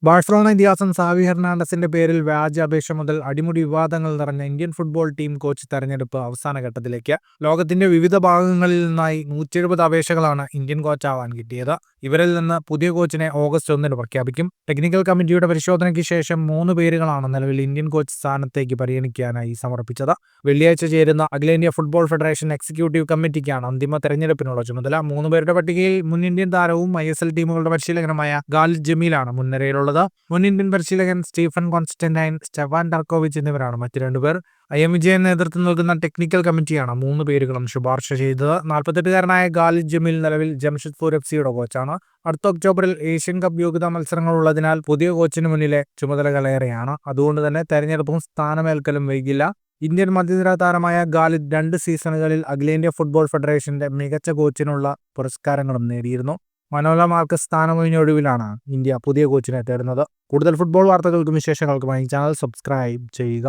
Barcelona ഇതിഹാസം Xavi ഹെർണാണ്ടസിന്റെ പേരിൽ വ്യാജ അപേക്ഷ മുതൽ അടിമുടി വിവാദങ്ങൾ നിറഞ്ഞ ഇന്ത്യൻ ഫുട്ബോൾ ടീം കോച്ച് തെരഞ്ഞെടുപ്പ് അവസാന ഘട്ടത്തിലേക്ക്. ലോകത്തിന്റെ വിവിധ ഭാഗങ്ങളിൽ നിന്നായി 170 അപേക്ഷകളാണ് ഇന്ത്യൻ കോച്ചാവാൻ കിട്ടിയത്. ഇവരിൽ നിന്ന് പുതിയ കോച്ചിനെ ഓഗസ്റ്റ് 1 പ്രഖ്യാപിക്കും. ടെക്നിക്കൽ കമ്മിറ്റിയുടെ പരിശോധനയ്ക്ക് ശേഷം 3 പേരുകളാണ് നിലവിൽ ഇന്ത്യൻ കോച്ച് സ്ഥാനത്തേക്ക് പരിഗണിക്കാനായി സമർപ്പിച്ചത്. വെള്ളിയാഴ്ച ചേരുന്ന അഖിലേന്ത്യാ ഫുട്ബോൾ ഫെഡറേഷൻ എക്സിക്യൂട്ടീവ് കമ്മിറ്റിക്കാണ് അന്തിമ തെരഞ്ഞെടുപ്പിനുള്ള ചുമതല. 3 പേരുടെ പട്ടികയിൽ മുൻ ഇന്ത്യൻ താരവും ISL ടീമുകളുടെ പരിശീലകനുമായ ഖാലിദ് ജമീലാണ് മുൻനിരയിലുള്ളത്. മുൻ ഇന്ത്യൻ പരിശീലകൻ സ്റ്റീഫൻ കോൺസ്റ്റന്റൈൻ, സ്റ്റെഫാൻ ടർക്കോവിച്ച് എന്നിവരാണ് മറ്റ് 2 പേർ. IM വിജയൻ നേതൃത്വം നൽകുന്ന ടെക്നിക്കൽ കമ്മിറ്റിയാണ് 3 പേരുകളും ശുപാർശ ചെയ്തത്. 48-കാരനായ ഖാലിദ് ജമീൽ നിലവിൽ ജംഷഡ്പൂർ FC-യുടെ കോച്ചാണ്. അടുത്ത ഒക്ടോബറിൽ ഏഷ്യൻ കപ്പ് യോഗ്യതാ മത്സരങ്ങളുള്ളതിനാൽ പുതിയ കോച്ചിന് മുന്നിലെ ചുമതലകളേറെയാണ്. അതുകൊണ്ട് തന്നെ തെരഞ്ഞെടുപ്പും സ്ഥാനമേൽക്കലും വൈകില്ല. ഇന്ത്യൻ മധ്യനിര താരമായ ഖാലിദ് 2 സീസണുകളിൽ അഖിലേന്ത്യാ ഫുട്ബോൾ ഫെഡറേഷന്റെ മികച്ച കോച്ചിനുള്ള പുരസ്കാരങ്ങളും നേടിയിരുന്നു. മനോല മാർക്കസ് സ്ഥാനമൊഴിഞ്ഞൊഴിവിലാണ് ഇന്ത്യ പുതിയ കോച്ചിനെ തേടുന്നത്. കൂടുതൽ ഫുട്ബോൾ വാർത്തകൾക്കും വിശേഷങ്ങൾക്കുമായി ചാനൽ സബ്സ്ക്രൈബ് ചെയ്യുക.